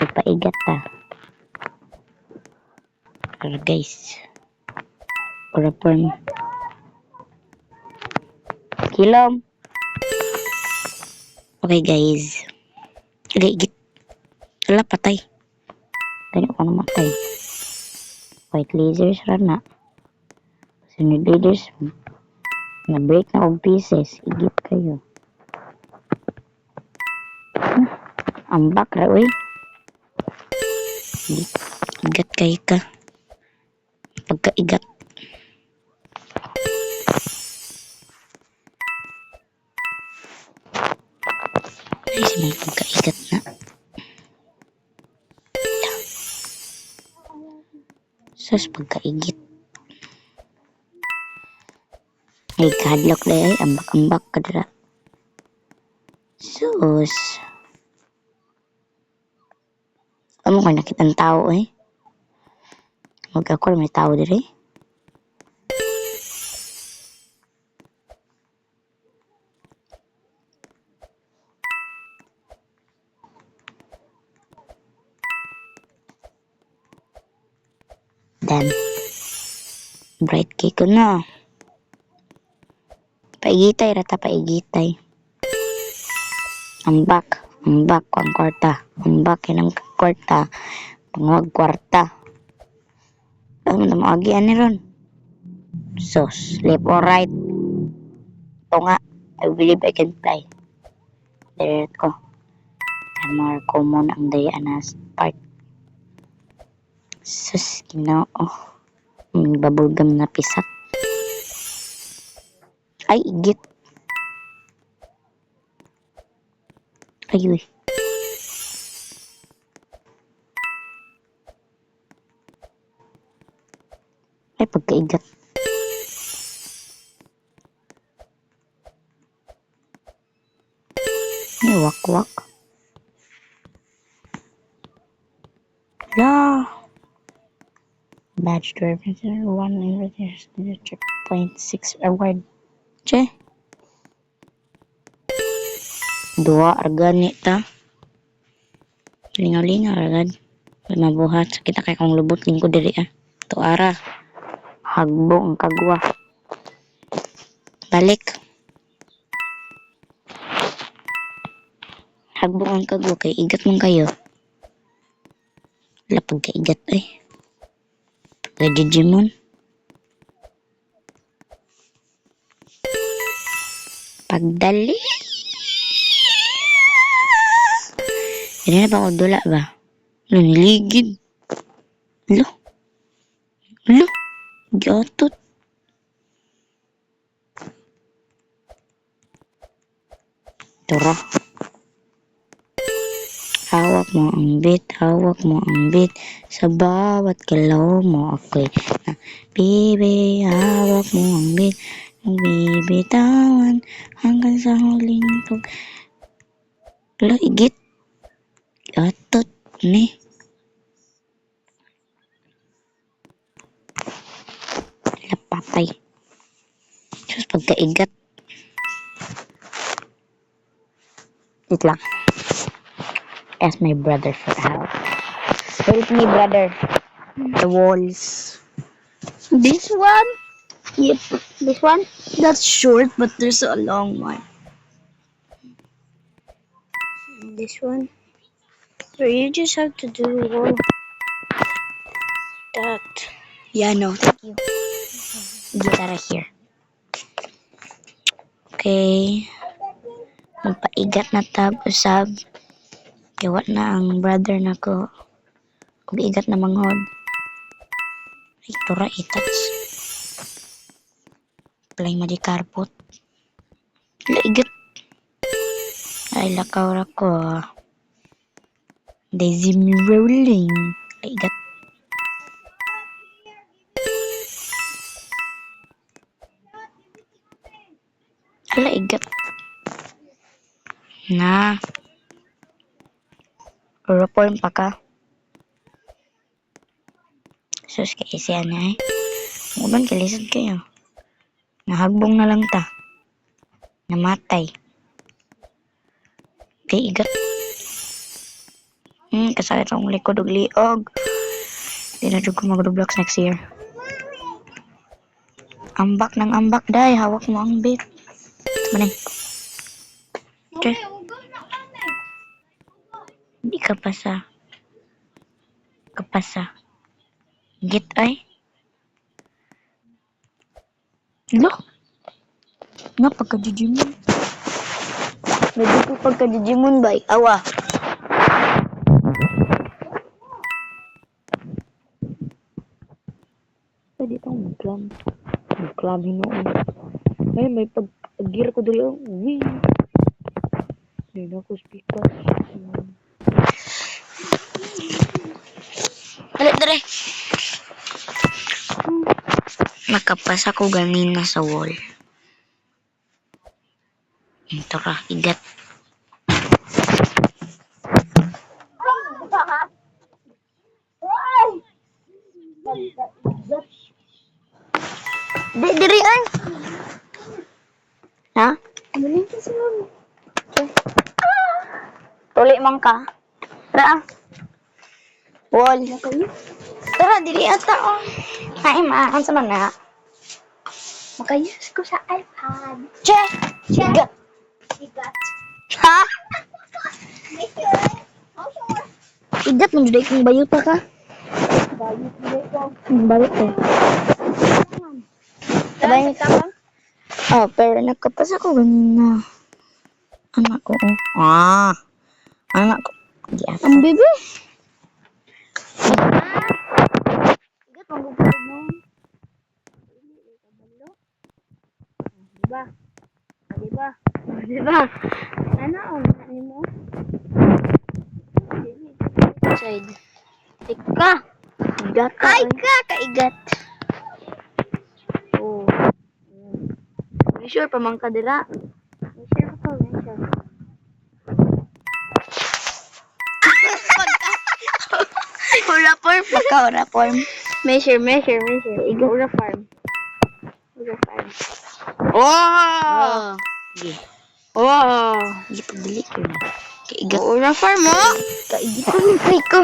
Paigat ta. Pero guys. Kurapon. Kilom. Okay guys. Gigit. Wala patay. Ganyan ko namatay. White lasers rana. Sunod lasers. Na-break na og pieces. Igip kayo. Ambak ra uy. Igat kay ka. Pagkaigat. Ay, si may pagkaigat na. Sus, pagkaigit. Ay, kahadlok na ay. Ambak-ambak ka dira. Sus. Amo ka nakitang tao eh. Mag-ako may tao diri. Dan. Bright cake ko na. Paigitay rata paigitay. Ambak ko ang kwarta. Ambak yan ang kwarta. Pangwag kwarta. Ano na maagian ni ron? Sus, left or right? Ito nga. I believe I can fly. Direct ko. And more common ang Diana's part. Sus, ginoo. May bubblegum na pisak. Ay, igit. Ayuy. Ay, pagkaigat. Ay, wak-wak. La. Badge to represent 1 in register 0.6 award. Che. Dua argani ta. Lingaw-lingaw agad. Mabuhat. Sakit kay kong lubot lingko diri ah. Tuara. Hagbo ang kagwa. Balik. Hagbo ang kagwa kay igat mong kayo. Lapag ka igat ay. Pagka Digimon. Pagdali. Hindi na ba ako dula ba? Naniligid. Lo. Giyotot. Tura. Hawak mo ang bit. Sa bawat galaw mo ako'y bibi. Hawak mo ang bit. Bibitawan hanggang sa huling pag... Lo, igit. Giyotot. Ni. Lapapay. Sus, pagkaigat. Wait lang. Ask my brother for help. Help me, brother. The walls. This one? Yep. This one? That's short, but there's a long one. This one? So you just have to do all that. Yeah, no, thank you. Get out of here. Okay. Magpaigat na tab usab. Gawa na ang brother na ko. Kung igat na manghod. Ay, tura itats. Play madikarpot. Laigat. Ay, lakaw ra ko. Daisy me rolling. Laigat. Laigat. Na. Reform pa ka. Sus, kaisiyan na eh. Uban, kalisod kayo. Nahagbong na lang ta. Namatay. Kay igat. Kasakit akong likod ug liog. Di na jud ko mag-Roblox next year. Ambak ng ambak, day. Hawak mo ang bit. Manay. Okay. Hindi ka pasa. Kapasa. Git ay. Lo. Nga pagka-Digimon. Medyo ko pagka-Digimon ba? Awa. Pwede kang mag-clam. Mag-clam hinoon. Ay, may pag-gear ko dali. Uy. Hindi na ako speaker. Halit dere. Nakapasa ko ganina sa wall. Ito ra, igat. Diri ay. Ha? Galing ka sa mami. Tuli man ka. Tara. Wall. Tara, dili ata oh. Ay, unsa man na? Makayus ko sa iPad. Che! Igat. Igat. Ha? Sure. Igat man jud kung bayuta ka. Bayot ulit ko. Bayot eh. Sabay ka ba? Oh, pero nagkapasa ko ganina. Anak ko. Ah. Anak ko. Di ata. Ang bebe. Igat mo bubulog mo. Diba? Diba? Diba? Ano ang ano mo? Side. Ika. Igat ka. Ay ka, kaigat. Oh. May sure pa man ka dira. Measure ko, measure. Ura form. Baka ura form. Measure. Ura farm. Ura farm. Oh! Sige. Wow! Hindi pagdali ko na. Kaigat. Ura farm mo? Kaigit ko ng try ko.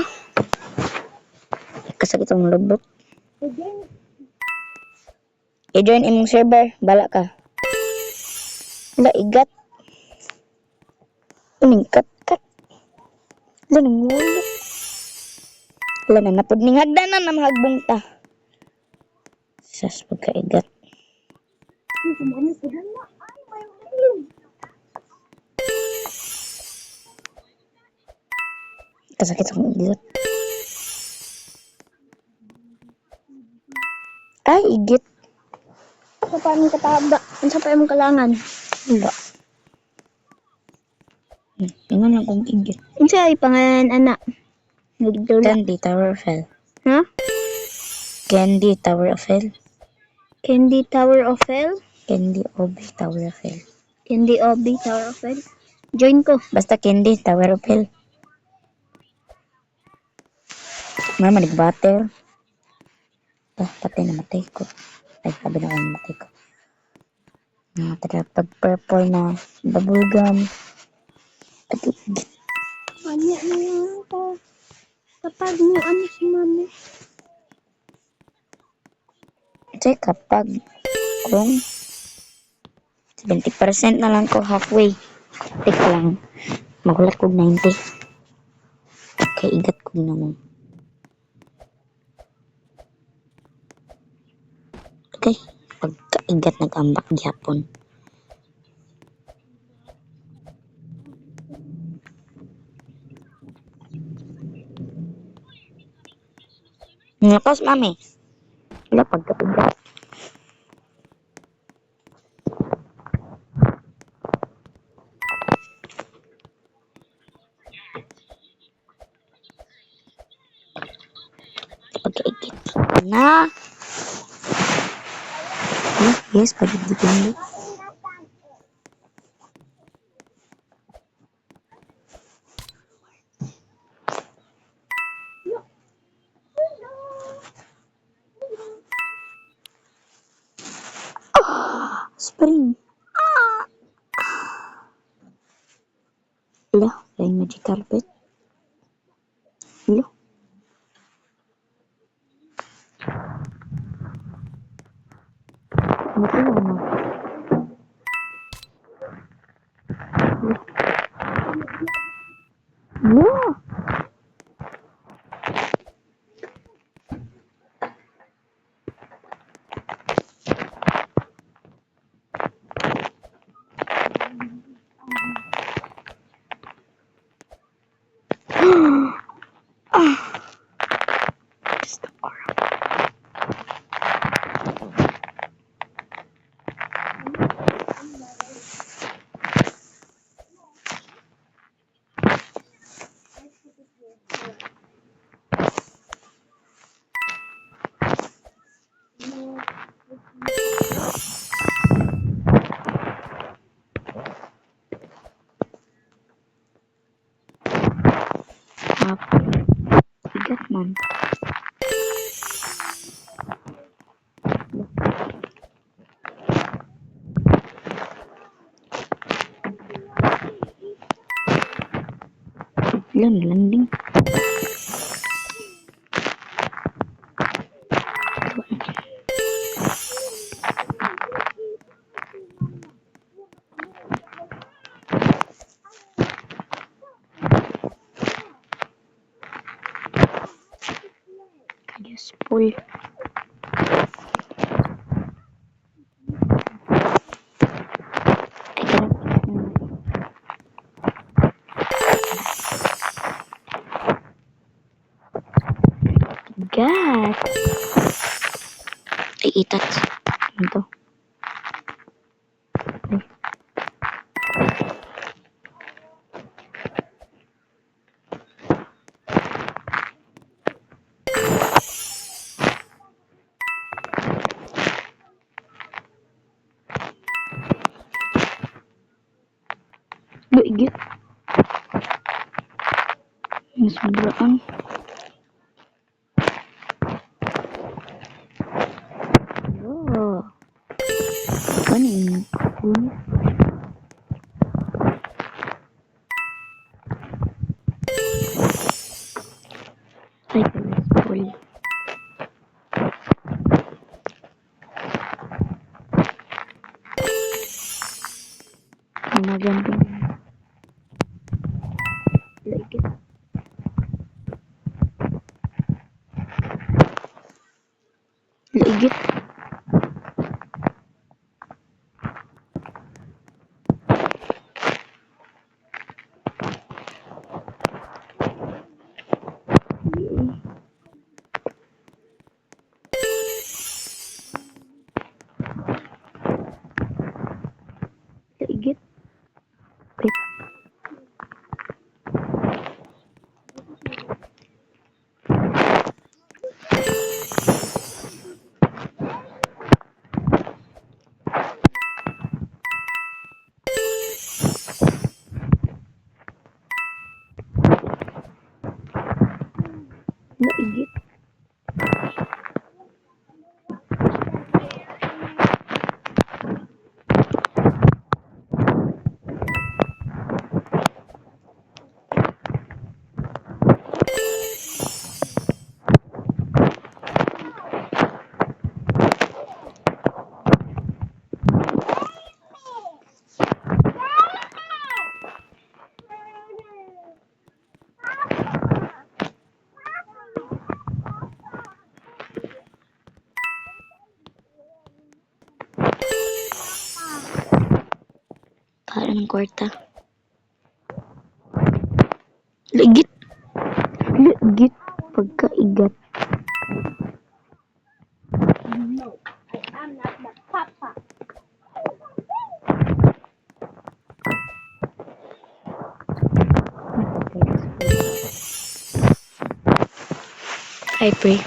Kasakit ang lubot. I-join imong server. Bala ka. Wala, igat. Umingkat. Wala, nangulo. Wala na, napod ning hagdanan na mahagbong ta. Sas, pagkaigat. Kasakit ang igat. Ay, igit. Sa paano kataba? Ano sa paano kalangan? Wala. Ingon lang kong igit. Ano sa pangalan anak? Nagdula. Candy Tower of Hell. Ha? Candy Tower of Hell. Candy Tower of Hell? Candy Obi Tower of Hell. Candy Obi Tower of Hell? Join ko. Basta Candy Tower of Hell. Nga manig-battle. Patay namatay ko. Ay, sabi na kayo namatay ko. Tara, pag-purple na bubblegum. At igit. Kanya na lang ko. Kapag mo ano si mami? Kasi kapag kung 70% na lang ko halfway. Tik lang. Magulat kong 90. Kaya igat ko naman. Okay. Pagkaigat nag-ambak gyapon. Ngapas, mami. Wala pagkaigat. Pagkaigit. Na. Yes, pagkaigat. Spring. Wala, flying magic carpet. Hello? Mati mo na. Hello? Just the aura. Bigat man. Bigla na landing. Useful. God. Ay, itat. Ano to? Ay. Igit. Mas sobraan. Oh. Kanin. Kunis. Ay, useful. Maganda. Like it. Ligit. Ligit. Wait. Ligit. Para ng kwarta. Ligit. Ligit. Pagkaigat. No, I am not the papa. Ay, pre.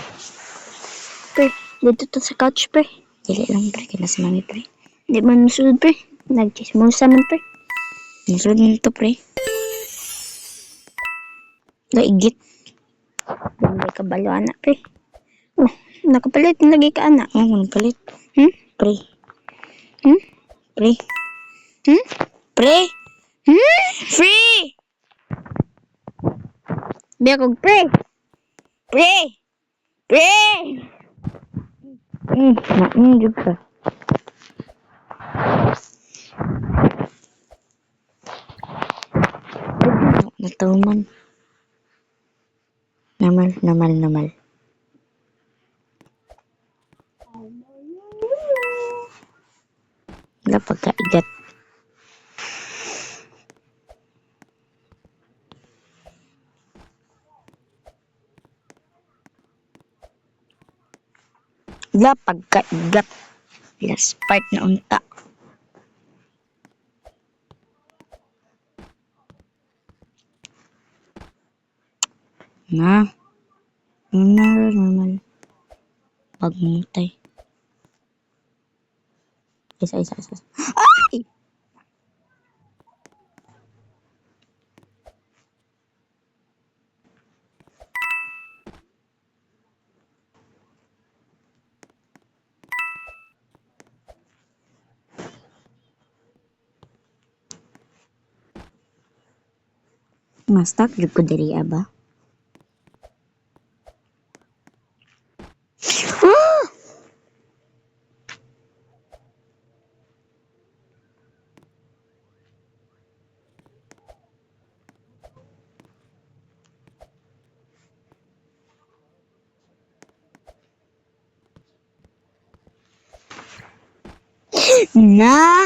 Pre, dito to sa couch, pre. Dili lang, pre. Kaya nasa mami, pre. Di man musulod, pre. Nagchismosa man, pre. Nasulod nito, pre. Laigit. Hindi ka balo, anak, pre. Oh, nakapalit lagi ka, anak. Ay, mo nagpalit. Hmm? Pre. Hmm? Pre. Hmm? Pre. Hmm? Free! Biya kog, pre. Pre! Pre! Nainjog ka. Natuman. Namal. Wala pagkaigat. Wala pagkaigat. Last part na unta. Na. Namal. Pagmutay. Isa. Ay! Mastak jud ko diri ba? Na.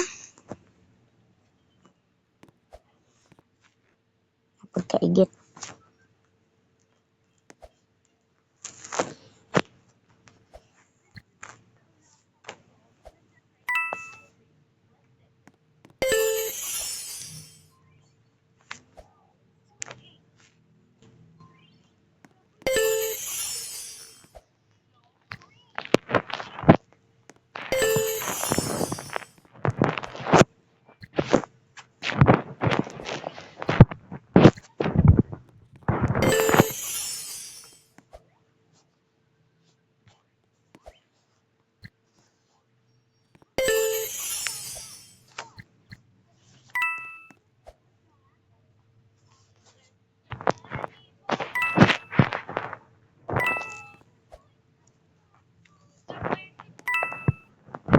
Pagkaigit.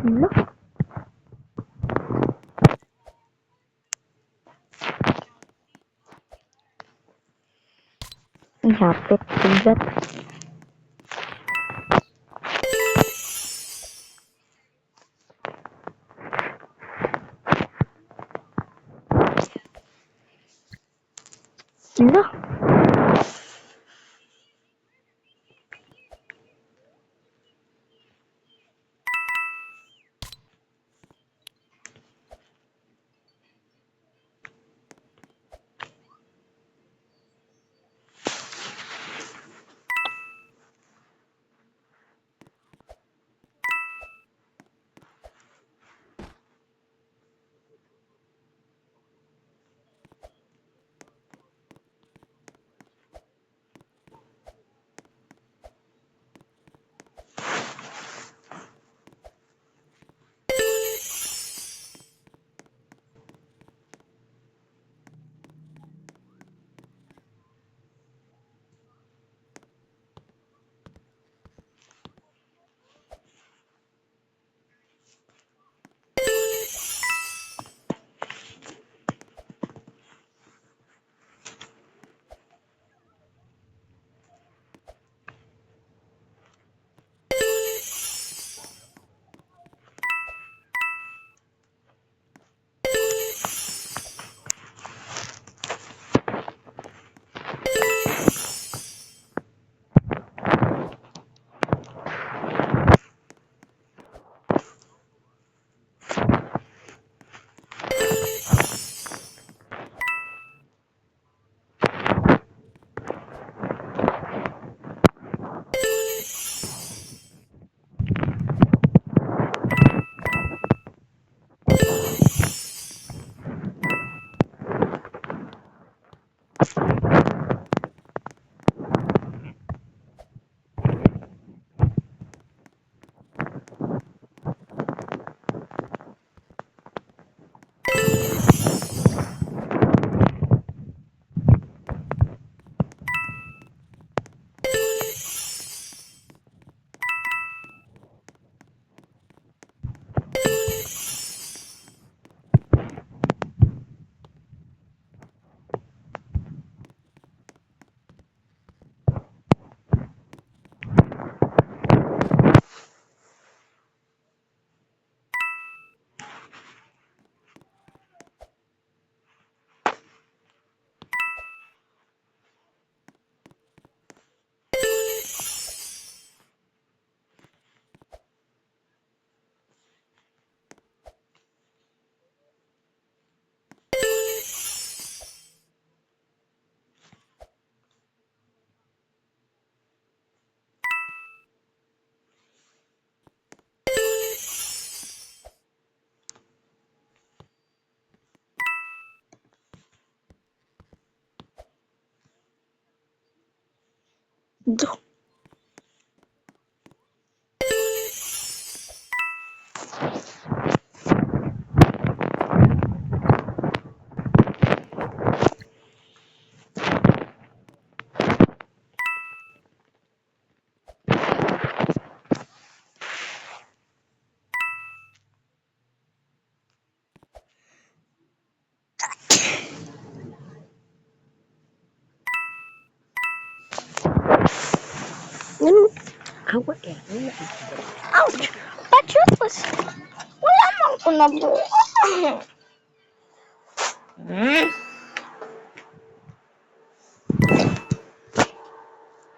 Wala. Ang hapit. Tigat. Wala. Duh. Ano? Awa eh. Ouch! Patrus! Wala man ko nabuka. Hmm?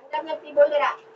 Ang dami ng tibol nila.